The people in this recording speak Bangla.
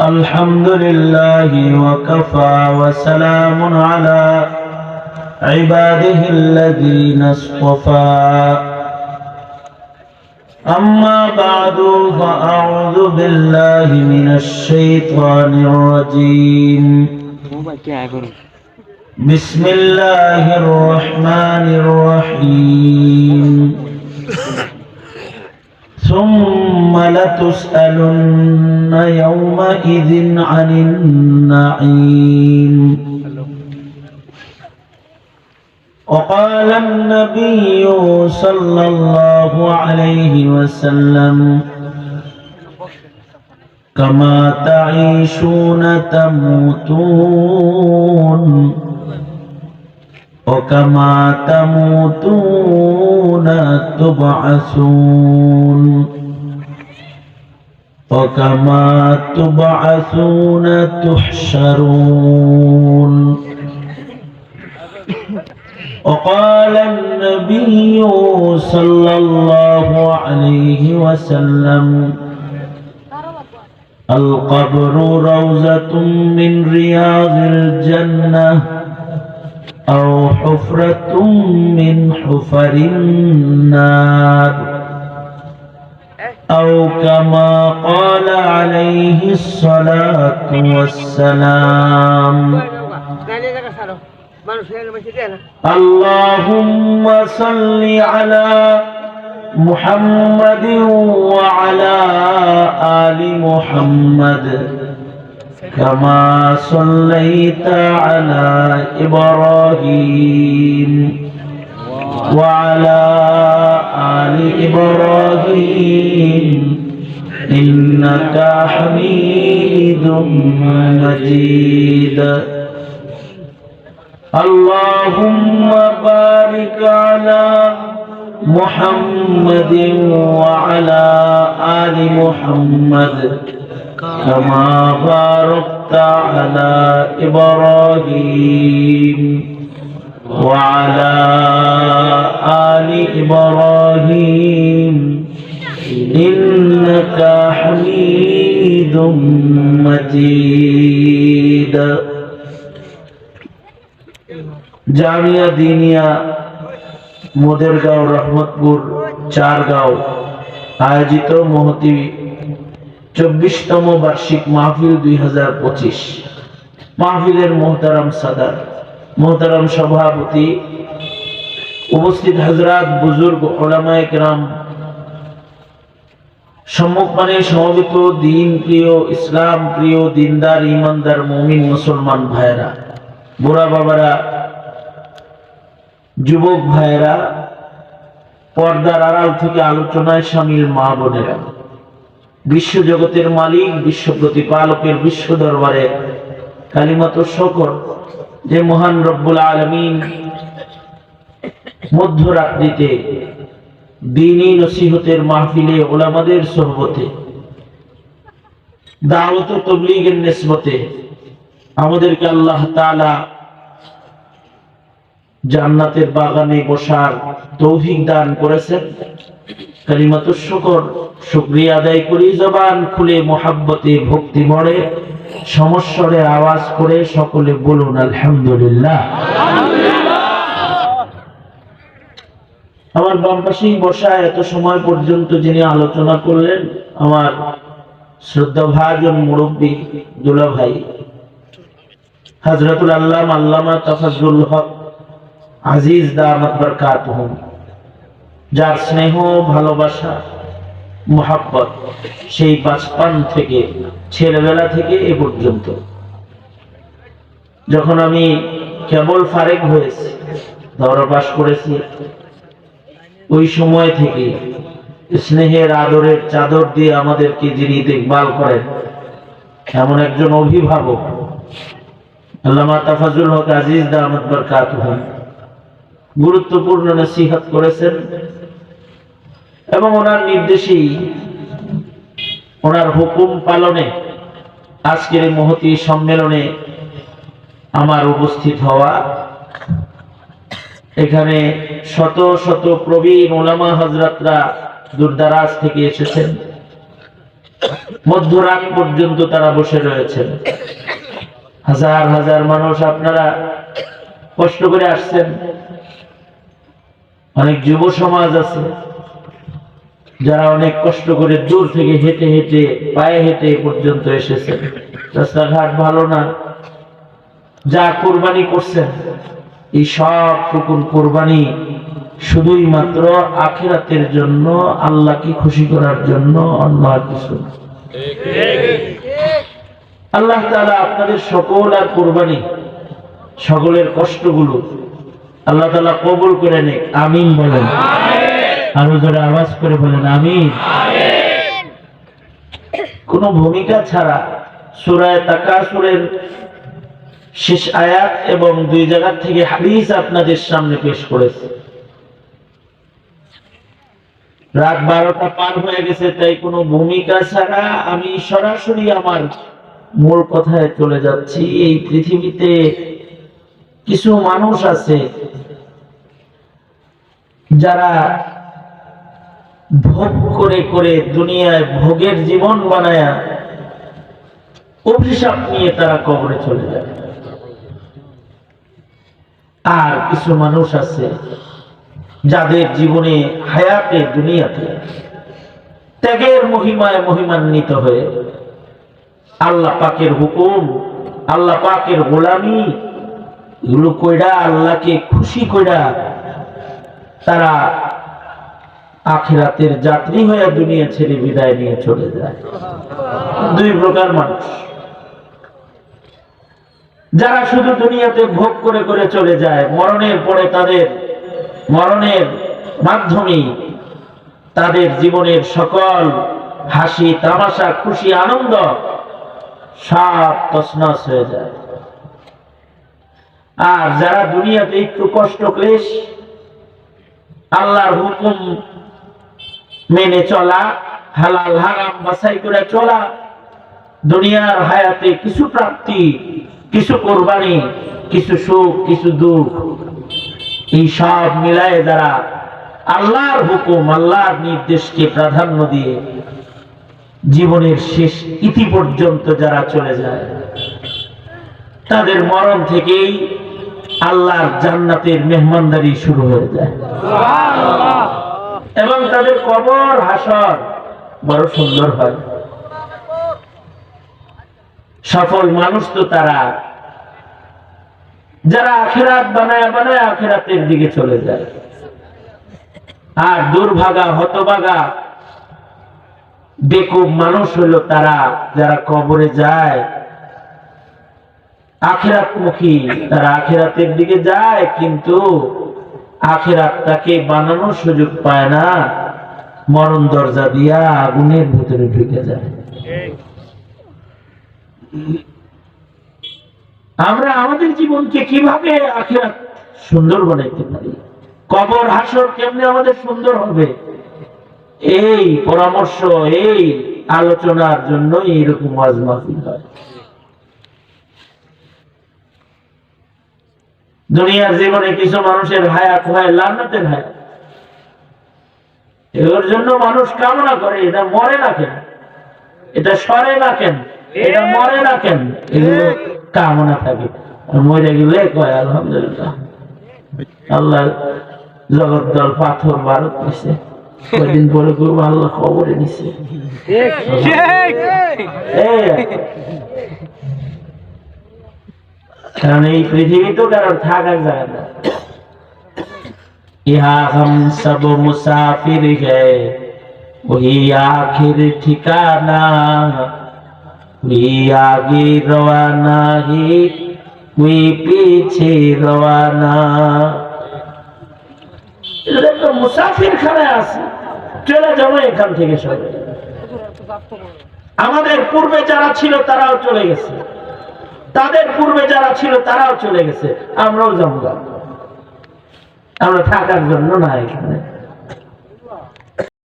الحمد لله وكفى وسلام على عباده الذين اصطفى أما بعد فأعوذ بالله من الشيطان الرجيم بسم الله الرحمن الرحيم ثم لتسألن يومئذ عن النعيم وقال النبي صلى الله عليه وسلم كما تعيشون تموتون وكما تموتون تبعثون وكما تبعثون تحشرون وقال النبي صلى الله عليه وسلم القبر روضة من رياض الجنة أو حفرة من حفر النار أو كما قال عليه الصلاة والسلام اللهم صل على محمد وعلى آل محمد كما صليت على إبراهيم وعلى آل إبراهيم إنك حميد مجيد اللهم بارك على محمد وعلى آل محمد كما باركت على إبراهيم وعلى آل إبراهيم إنك حميد مجيد জামিয়া দিনিয়া মোদেরগাঁও রহমতপুর চারগাঁও আয়োজিত মহতি 24তম বার্ষিক মাহফিল 2025 মাহফিলের মোহতারাম সাদার মোহতারাম সভাপতি উপস্থিত হযরত বুজুর্গ উলামায়ে কেরাম সম্মুখপানে সমবেত দ্বীন প্রিয় ইসলাম প্রিয় দিনদার ঈমানদার মুমিন মুসলমান ভাইরা বুড়া বাবারা যুবক ভাইরা পর্দার আড়াল থেকে আলোচনায় শামিল মা বোনেরা বিশ্ব জগতের মালিক বিশ্ব প্রতিপালকের বিশ্ব দরবারে কালিমাত শুকর যে মহান রব্বুল আলামিন মধ্যরাত্রিতে দ্বীনী নসিহতের মাহফিলে উলামাদের সোহবতে দাওয়াত ও তাবলীগের নিসবতে আমাদেরকে আল্লাহ তাআলা জান্নাতের বাগানে বসার তৌফিক দান করেছেন। কালিমাত শুকর শুকরিয়া আদায় করি জবান খুলে মুহাব্বতে ভক্তি ভরে সমস্বরে আওয়াজ করে সকলে বলুন আলহামদুলিল্লাহ। আমার বাম পাশেই বসা এত সময় পর্যন্ত যিনি আলোচনা করলেন আমার শ্রদ্ধাভাজন মুরব্বী দুলা ভাই হযরতুল আল্লামা তাফাজ্জুল হক আজিজ দামাত বরকাতুহুম, যার স্নেহ ভালোবাসা মুহাব্বত সেই বাচপান থেকে ছেলেবেলা থেকে এ পর্যন্ত যখন আমি কেবল ফারেক হয়েছি দৌড় পাশ করেছি ওই সময় থেকে স্নেহের আদরের চাদর দিয়ে আমাদেরকে যিনি দেখভাল করেন এমন একজন অভিভাবক আল্লামা তাফাজ্জুল হক আজিজ দামাত বরকাতুহুম গুরুত্বপূর্ণ নসিহত করেছেন এবং ওনার নির্দেশেই ওনার হুকুম পালনে আজকের এই মহতী সম্মেলনে আমার উপস্থিত হওয়া এখানে শত শত প্রবীণ উলামা হযরতরা দূরদারাজ থেকে এসেছেন। মধ্যরাত পর্যন্ত তারা বসে রয়েছেন। হাজার হাজার মানুষ আপনারা কষ্ট করে আসছেন। অনেক যুব সমাজ আছে যারা অনেক কষ্ট করে দূর থেকে হেঁটে হেঁটে পায়ে হেঁটে পর্যন্ত এসেছেন। রাস্তাঘাট ভালো না, যা কোরবানি করছেন এই সব টুকুন কোরবানি শুধুই মাত্র আখিরাতের জন্য, আল্লাহকে খুশি করার জন্য, অন্য আর কিছু না। আল্লাহ তাআলা আপনাদের সকল আর কোরবানি, সকলের কষ্টগুলো আল্লাহ তাআলা কবুল করে নেক। আমিন বলেন। আরো জোরে আওয়াজ করে বলেন আমিন। কোন ভূমিকা ছাড়া সূরা তাকাসুরের শেষ আয়াত এবং 2 জায়গা থেকে হাদিস আপনাদের সামনে পেশ করেছে। রাত 12টা পার হয়ে গেছে, তাই কোনো ভূমিকা ছাড়া আমি সরাসরি আমার মূল কথায় চলে যাচ্ছি। এই পৃথিবীতে কিছু মানুষ আছে যারা ভোগ করে করে দুনিয়ায় ভোগের জীবন বানায়া অভিশাপ নিয়ে তারা কবরে চলে যায়। আর কিছু মানুষ আছে যাদের জীবনে হায়াতে দুনিয়াতে ত্যাগের মহিমায় মহিমান্বিত হয়ে আল্লাহ পাকের হুকুম, আল্লাহ পাকের গোলামি এগুলো কইরা আল্লাহকে খুশি কইরা তারা আখিরাতের যাত্রী হয়ে দুনিয়া ছেড়ে বিদায় নিয়ে চলে যায়। 2 প্রকার মানুষ, যারা শুধু দুনিয়াতে ভোগ করে করে চলে যায়, মরণের পরে তাদের মরণের মাধ্যমে তাদের জীবনের সকল হাসি তামাশা খুশি আনন্দ সব তছনছ হয়ে যায়। আর যারা দুনিয়াতে একটু কষ্ট ক্লেশ, আল্লাহর হুকুম মেনে চলা, হালাল হারাম বাছাই করে চলা, দুনিয়ার হায়াতে কিছু প্রাপ্তি, কিছু কোরবানি, কিছু সুখ, কিছু দুঃখ, এই সব মিলায়ে যারা আল্লাহর হুকুম, আল্লাহর নির্দেশকে প্রাধান্য দিয়ে জীবনের শেষ ইতি পর্যন্ত যারা চলে যায়, তাদের মরণ থেকেই আল্লাহর জান্নাতের মেহমানদারি শুরু হয়ে যায় এবং তাদের কবর হাসর বড় সুন্দর হয়। সফল মানুষ তো তারা যারা আখিরাত বানায় বানায় আখিরাতের দিকে চলে যায়। আর দুর্ভাগা হতভাগা বেকুব মানুষ হলো তারা যারা কবরে যায় আখিরাতমুখী, তারা আখিরাতের দিকে যায় কিন্তু আখিরাতটাকে বানানোর সুযোগ পায় না, মরণ দরজা দিয়া আগুনের ভিতরে ঢুকে যায়। আমরা আমাদের জীবনকে কিভাবে আখিরাত সুন্দর বানাইতে পারি, কবর হাসর কেমনে আমাদের সুন্দর হবে, এই পরামর্শ, এই আলোচনার জন্য এইরকম ওয়াজ মাহফিল হয়। দুনিয়ার জীবনে কিছু মানুষের হায়াত হয় লান্নাতের হায়াত, এর জন্য মানুষ কামনা করে এটা মরে না কেন, এটা সরে না কেন, এটা মরে না কেন, এগুলো কামনা থাকে। মরে গেলে কয় আলহামদুলিল্লাহ, আল্লাহ জগৎ দল পাথর ভারত নিছে, কয়েকদিন পরে করবো আল্লাহ খবরে নিছে। কারণ এই পৃথিবী তো কারণ থাকার জায়গা না। ইহা হাম সব মুসাফির হ্যায় ওহি আখির ঠিকানা, ওহি আগে রওয়ানা হি ওহি পিছে রওয়ানা। এটা একটা মুসাফির খানায় আছে, চলে যাবো এখান থেকে সবাই। আমাদের পূর্বে যারা ছিল তারাও চলে গেছে, তাদের পূর্বে যারা ছিল তারাও চলে গেছে, আমরাও যাবো। আমরা থাকার জন্য না এখানে।